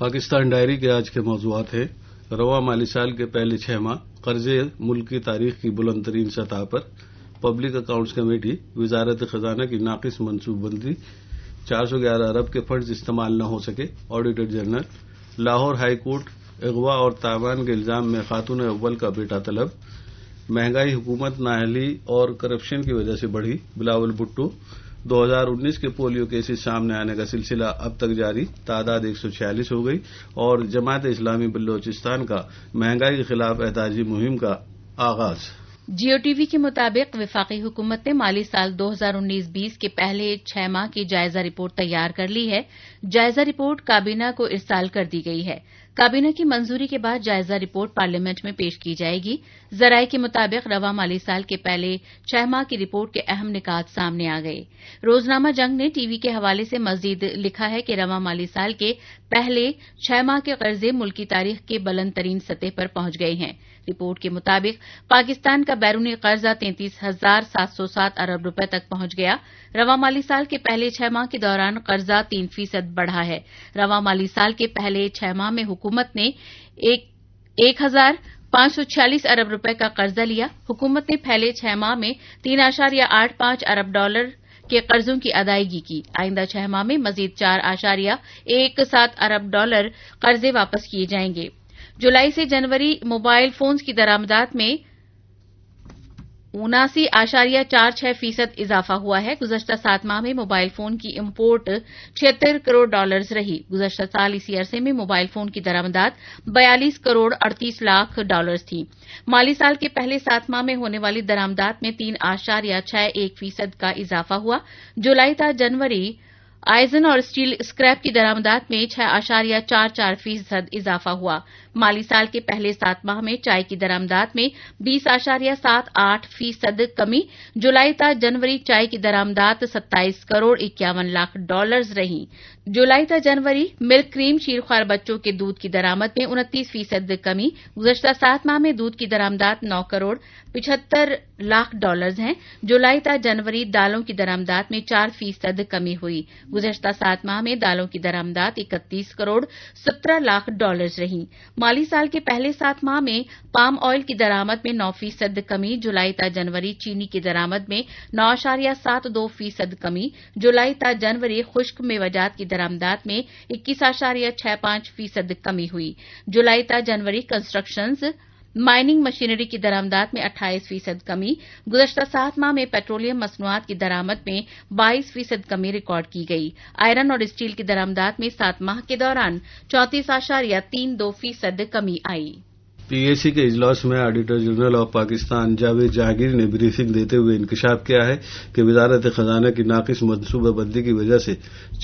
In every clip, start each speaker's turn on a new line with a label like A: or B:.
A: Pakistan diary کے آج کے موضوعات ہیں: رواں مالی سال کے پہلے 6 ماہ قرضے ملک کی تاریخ کی بلند ترین سطح پر، پبلک اکاؤنٹس کمیٹی، وزارت خزانہ کی ناقص منصوبہ بندی، 411 ارب کے فنڈز استعمال نہ ہو سکے، auditor general, Lahore high court اغوا اور تاوان کے الزام میں خاتون اول کا بیٹا طلب، مہنگائی، حکومت نااہلی اور کرپشن کی وجہ سے بڑھی، بلاول بھٹو، 2019 کے پولیو کیسز سامنے آنے کا سلسلہ اب تک جاری، تعداد 146 ہو گئی، اور جماعت اسلامی بلوچستان کا مہنگائی کے خلاف احتجاجی مہم کا آغاز۔
B: جیو ٹی وی کے مطابق وفاقی حکومت نے مالی سال 2019-20 کے پہلے 6 ماہ کی جائزہ رپورٹ تیار کر لی ہے۔ جائزہ رپورٹ کابینہ کو ارسال کر دی گئی ہے۔ کابینہ کی منظوری کے بعد جائزہ رپورٹ پارلیمنٹ میں پیش کی جائے گی۔ ذرائع کے مطابق رواں مالی سال کے پہلے 6 ماہ کی رپورٹ کے اہم نکات سامنے آ گئے۔ روزنامہ جنگ نے ٹی وی کے حوالے سے مزید لکھا ہے کہ رواں مالی سال کے پہلے 6 ماہ کے قرضے ملکی تاریخ کے بلند ترین سطح پر پہنچ گئے ہیں۔ رپورٹ کے مطابق پاکستان کا بیرونی قرضہ 33,707 ارب روپے تک پہنچ گیا۔ رواں مالی سال کے پہلے 6 ماہ کے دوران قرضہ 3% بڑھا ہے۔ رواں مالی سال کے پہلے 6 ماہ میں حکومت نے 1,546 ارب روپے کا قرضہ لیا۔ حکومت نے پہلے 6 ماہ میں 3.85 ارب ڈالر کے قرضوں کی ادائیگی کی۔ آئندہ 6 ماہ میں مزید 4.17 ارب ڈالر قرضے واپس کیے جائیں گے۔ جولائی سے جنوری موبائل فونز کی درآمدات میں 79.46% اضافہ ہوا ہے۔ گزشتہ 7 ماہ میں موبائل فون کی امپورٹ 76 کروڑ ڈالرز رہی۔ گزشتہ سال اسی عرصے میں موبائل فون کی درآمدات 42 کروڑ 38 لاکھ ڈالرز تھیں۔ مالی سال کے پہلے 7 ماہ میں ہونے والی درآمدات میں 3.61% کا اضافہ ہوا۔ جولائی تا جنوری آئزن اور اسٹیل اسکریپ کی درآمدات میں 6.44% اضافہ ہوا۔ مالی سال کے پہلے 7 ماہ میں چائے کی درآمدات میں 20.78% کمی۔ جولائی تا جنوری چائے کی درآمدات 27 کروڑ 51 لاکھ ڈالرز رہیں۔ جولائی تا جنوری ملک کریم شیرخوار بچوں کے دودھ کی درآمد میں 29% کمی۔ گزشتہ 7 ماہ میں دودھ کی درآمدات 9 کروڑ 75 لاکھ ڈالرز ہیں۔ جولائی تا جنوری دالوں کی درآمدات میں 4% کمی ہوئی۔ گزشتہ 7 ماہ میں دالوں کی درآمدات 31 کروڑ 17 لاکھ ڈالرز رہیں۔ مالی سال کے پہلے 7 ماہ میں پام آئل کی درآمد میں 9% کمی۔ جولائی تا جنوری چینی کی درآمد میں 9.72% کمی۔ جولائی تا جنوری خشک میوجات کی درآمدات میں 21.65% کمی ہوئی۔ جولائی تا جنوری کنسٹرکشنز مائننگ مشینری کی درآمدات میں 28% کمی۔ گزشتہ 7 ماہ میں پیٹرولیم مصنوعات کی درآمد میں 22% کمی ریکارڈ کی گئی۔ آئرن اور اسٹیل کی درآمدات میں 7 ماہ کے دوران 34.32% کمی آئی۔
A: پی اے سی کے اجلاس میں auditor general of Pakistan Javed Jahangir نے بریفنگ دیتے ہوئے انکشاف کیا ہے کہ وزارت خزانہ کی ناقص منصوبہ بندی کی وجہ سے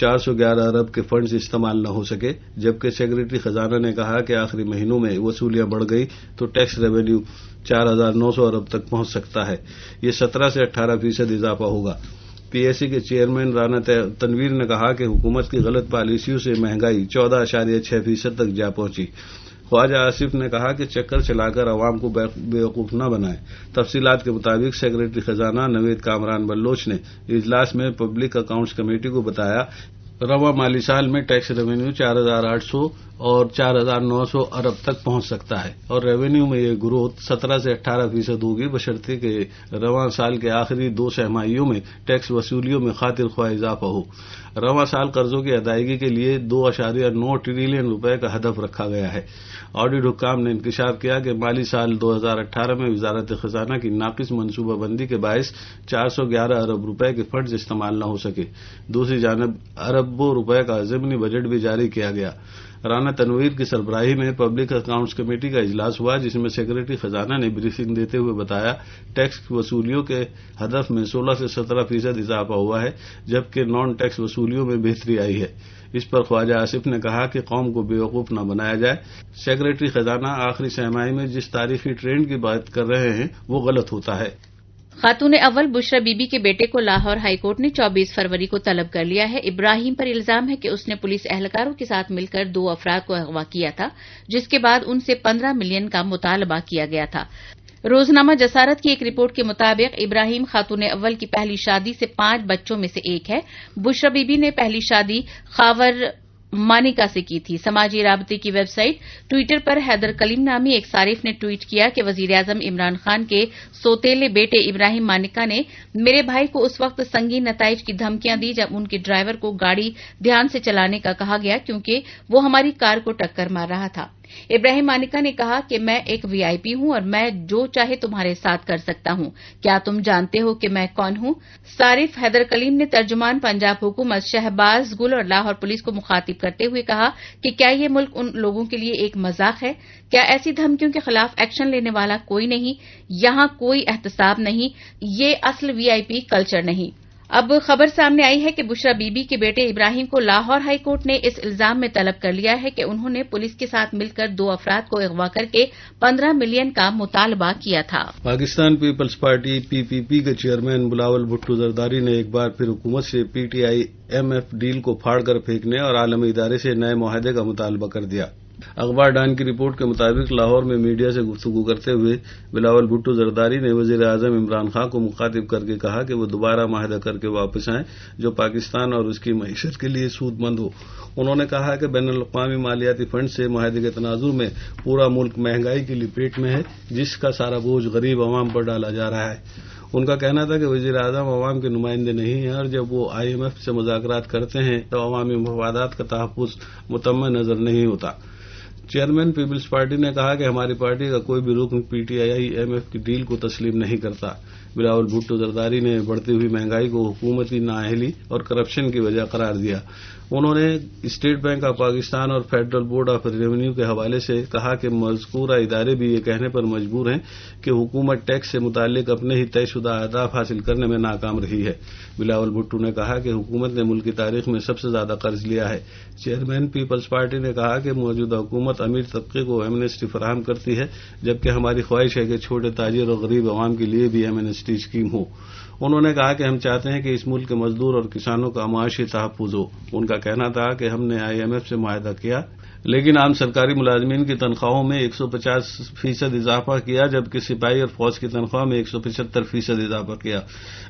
A: 411 ارب کے فنڈز استعمال نہ ہو سکے، جبکہ سیکریٹری خزانہ نے کہا کہ آخری مہینوں میں وصولیاں بڑھ گئی تو ٹیکس ریونیو 4,900 ارب تک پہنچ سکتا ہے۔ یہ 17 سے 18% اضافہ ہوگا۔ پی ایس سی کے چیئرمین رانا تنویر نے کہا کہ حکومت کی غلط پالیسیوں سے مہنگائی 14.6% تک جا پہنچی۔ خواجہ آصف نے کہا کہ چکر چلا کر عوام کو بیوقوف نہ بنائیں۔ تفصیلات کے مطابق سیکریٹری خزانہ نوید کامران بلوچ نے اجلاس میں پبلک اکاؤنٹس کمیٹی کو بتایا رواں مالی سال میں ٹیکس ریونیو 4,800 اور 4,900 ارب تک پہنچ سکتا ہے، اور ریونیو میں یہ گروتھ 17 سے 18% ہوگی، بشرطے کہ رواں سال کے آخری 2 سہ-ماہیوں میں ٹیکس وصولیوں میں خاطر خواہ اضافہ ہو۔ رواں سال قرضوں کی ادائیگی کے لیے 2.9 ٹریلین روپے کا ہدف رکھا گیا ہے۔ آڈیٹ حکام نے انکشاف کیا کہ مالی سال 2018 میں وزارت خزانہ کی ناقص منصوبہ بندی کے باعث 411 ارب روپے کے فنڈز استعمال نہ ہو سکے۔ دوسری جانب اربوں روپے کا ضمنی بجٹ بھی جاری کیا گیا۔ رانا تنویر کی سربراہی میں پبلک اکاؤنٹس کمیٹی کا اجلاس ہوا، جس میں سیکریٹری خزانہ نے بریفنگ دیتے ہوئے بتایا ٹیکس وصولیوں کے ہدف میں 16 سے 17% اضافہ ہوا ہے، جبکہ نان ٹیکس وصولیوں میں بہتری آئی ہے۔ اس پر خواجہ آصف نے کہا کہ قوم کو بیوقوف نہ بنایا جائے۔ سیکریٹری خزانہ آخری سہ-ماہی میں جس تاریخی ٹرینڈ کی بات کر رہے ہیں وہ غلط ہوتا ہے۔
B: خاتون اول بشرا بی بی کے بیٹے کو لاہور ہائی کورٹ نے 24 فروری کو طلب کر لیا ہے۔ ابراہیم پر الزام ہے کہ اس نے پولیس اہلکاروں کے ساتھ مل کر 2 افراد کو اغوا کیا تھا، جس کے بعد ان سے 15 ملین کا مطالبہ کیا گیا تھا۔ روزنامہ جسارت کی ایک رپورٹ کے مطابق ابراہیم خاتون اول کی پہلی شادی سے 5 بچوں میں سے ایک ہے۔ بشرا بی بی نے پہلی شادی خاور مانیکا سے کی تھی۔ سماجی رابطے کی ویب سائٹ ٹویٹر پر حیدر کلیم نامی ایک صارف نے ٹویٹ کیا کہ وزیر اعظم عمران خان کے سوتیلے بیٹے ابراہیم مانیکا نے میرے بھائی کو اس وقت سنگین نتائج کی دھمکیاں دی جب ان کے ڈرائیور کو گاڑی دھیان سے چلانے کا کہا گیا کیونکہ وہ ہماری کار کو ٹکر مار رہا تھا۔ ابراہیم مانیکا نے کہا کہ میں ایک VIP ہوں اور میں جو چاہے تمہارے ساتھ کر سکتا ہوں، کیا تم جانتے ہو کہ میں کون ہوں؟ صارف حیدر کلیم نے ترجمان پنجاب حکومت شہباز گل اور لاہور پولیس کو مخاطب کرتے ہوئے کہا کہ کیا یہ ملک ان لوگوں کے لیے ایک مذاق ہے؟ کیا ایسی دھمکیوں کے خلاف ایکشن لینے والا کوئی نہیں؟ یہاں کوئی احتساب نہیں، یہ اصل VIP کلچر نہیں۔ اب خبر سامنے آئی ہے کہ بشرا بی بی کے بیٹے ابراہیم کو لاہور ہائی کورٹ نے اس الزام میں طلب کر لیا ہے کہ انہوں نے پولیس کے ساتھ مل کر 2 افراد کو اغوا کر کے 15 ملین کا مطالبہ کیا تھا۔
A: پاکستان پیپلز پارٹی PPP کے چیئرمین بلاول بھٹو زرداری نے ایک بار پھر حکومت سے PTI MF ڈیل کو پھاڑ کر پھینکنے اور عالمی ادارے سے نئے معاہدے کا مطالبہ کر دیا۔ اخبار ڈان کی رپورٹ کے مطابق لاہور میں میڈیا سے گفتگو کرتے ہوئے بلاول بھٹو زرداری نے وزیر اعظم عمران خان کو مخاطب کر کے کہا کہ وہ دوبارہ معاہدہ کر کے واپس آئیں جو پاکستان اور اس کی معیشت کے لیے سود مند ہو۔ انہوں نے کہا کہ بین الاقوامی مالیاتی فنڈ سے معاہدے کے تناظر میں پورا ملک مہنگائی کی لپیٹ میں ہے جس کا سارا بوجھ غریب عوام پر ڈالا جا رہا ہے۔ ان کا کہنا تھا کہ وزیر اعظم عوام کے نمائندے نہیں ہیں اور جب وہ IMF سے مذاکرات کرتے ہیں تو عوامی مفادات کا تحفظ متمم نظر نہیں ہوتا۔ چیئرمین پیپلز پارٹی نے کہا کہ ہماری پارٹی کا کوئی بھی رکن PTI MF کی ڈیل کو تسلیم نہیں کرتا۔ بلاول بھٹو زرداری نے بڑھتی ہوئی مہنگائی کو حکومتی نااہلی اور کرپشن کی وجہ قرار دیا۔ انہوں نے اسٹیٹ بینک آف پاکستان اور فیڈرل بورڈ آف ریونیو کے حوالے سے کہا کہ مذکورہ ادارے بھی یہ کہنے پر مجبور ہیں کہ حکومت ٹیکس سے متعلق اپنے ہی طے شدہ اہداف حاصل کرنے میں ناکام رہی ہے۔ بلاول بھٹو نے کہا کہ حکومت نے ملک کی تاریخ میں سب سے زیادہ قرض لیا ہے۔ چیئرمین پیپلز پارٹی نے کہا کہ موجودہ حکومت امیر طبقے کو ایمنسٹی فراہم کرتی ہے جبکہ ہماری خواہش ہے کہ چھوٹے تاجر اور غریب عوام کے لیے بھی ایمنسٹی اسکیم ہو۔ انہوں نے کہا کہ ہم چاہتے ہیں کہ اس ملک کے مزدور اور کسانوں کا معاشی تحفظ ہو۔ ان کا کہنا تھا کہ ہم نے IMF سے معاہدہ کیا لیکن عام سرکاری ملازمین کی تنخواہوں میں 150% اضافہ کیا جبکہ سپاہی اور فوج کی تنخواہ میں 175% اضافہ کیا۔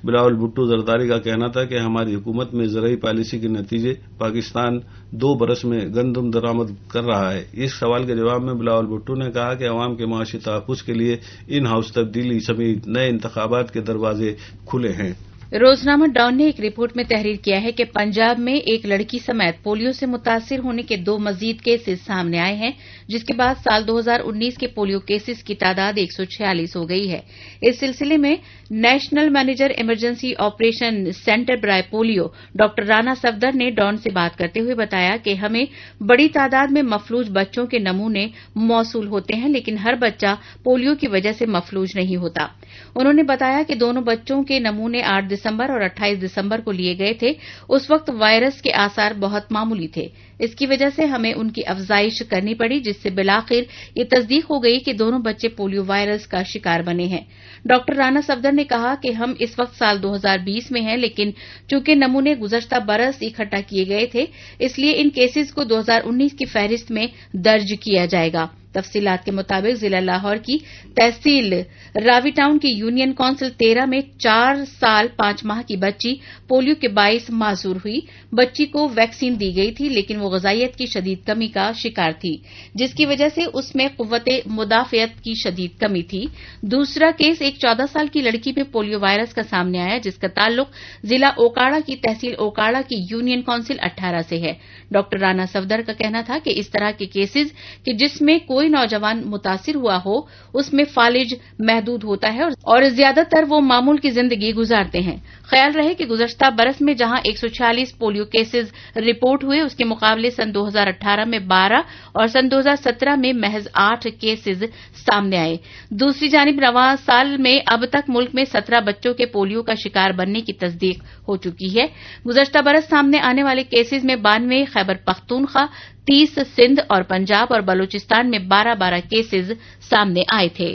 A: بلاول بھٹو زرداری کا کہنا تھا کہ ہماری حکومت میں زرعی پالیسی کے نتیجے پاکستان 2 برس میں گندم درآمد کر رہا ہے۔ اس سوال کے جواب میں بلاول بھٹو نے کہا کہ عوام کے معاشی تحفظ کے لیے ان ہاؤس تبدیلی سمیت نئے انتخابات کے دروازے کھلے ہیں۔
B: روزنامہ ڈان نے ایک رپورٹ میں تحریر کیا ہے کہ پنجاب میں ایک لڑکی سمیت پولیو سے متاثر ہونے کے 2 مزید کیسز سامنے آئے ہیں جس کے بعد سال 2019 کے پولیو کیسز کی تعداد 146 ہو گئی ہے۔ اس سلسلے میں national manager emergency operation centre برائے پولیو ڈاکٹر رانا صفدر نے ڈان سے بات کرتے ہوئے بتایا کہ ہمیں بڑی تعداد میں مفلوج بچوں کے نمونے موصول ہوتے ہیں لیکن ہر بچہ پولیو کی وجہ سے مفلوج نہیں ہوتا۔ انہوں نے بتایا کہ دونوں بچوں کے نمونے 8 دسمبر اور 28 دسمبر کو لیے گئے تھے۔ اس وقت وائرس کے آثار بہت معمولی تھے۔ اس کی وجہ سے ہمیں ان کی افزائش کرنی پڑی جس سے بالآخر یہ تصدیق ہو گئی کہ دونوں بچے پولیو وائرس کا شکار بنے ہیں۔ ڈاکٹر رانا صفدر نے کہا کہ ہم اس وقت سال 2020 میں ہیں لیکن چونکہ نمونے گزشتہ برس اکٹھا کیے گئے تھے اس لیے ان کیسز کو 2019 کی فہرست میں درج کیا جائے گا۔ تفصیلات کے مطابق ضلع لاہور کی تحصیل راوی ٹاؤن کی یونین کونسل 13 میں 4 سال 5 ماہ کی بچی پولیو کے باعث معذور ہوئی۔ بچی کو ویکسین دی گئی تھی لیکن وہ غذائیت کی شدید کمی کا شکار تھی جس کی وجہ سے اس میں قوت مدافعت کی شدید کمی تھی۔ دوسرا کیس ایک 14 سال کی لڑکی میں پولیو وائرس کا سامنے آیا جس کا تعلق ضلع اوکاڑا کی تحصیل اوکاڑا کی یونین کونسل 18 سے ہے۔ ڈاکٹر رانا صفدر کا کہنا تھا کہ اس طرح کے کیسز کہ جس میں کوئی نوجوان متاثر ہوا ہو اس میں فالج محدود ہوتا ہے اور زیادہ تر وہ معمول کی زندگی گزارتے ہیں۔ خیال رہے کہ گزشتہ برس میں جہاں 146 پولیو کیسز رپورٹ ہوئے اس کے مقابلے سن 2018 میں 12 اور سن 2017 میں محض 8 کیسز سامنے آئے۔ دوسری جانب رواں سال میں اب تک ملک میں 17 بچوں کے پولیو کا شکار بننے کی تصدیق ہو چکی ہے۔ گزشتہ برس سامنے آنے والے کیسز میں 92 خیبر پختونخوا، 30 سندھ اور پنجاب اور بلوچستان میں 12 کیسز سامنے آئے تھے۔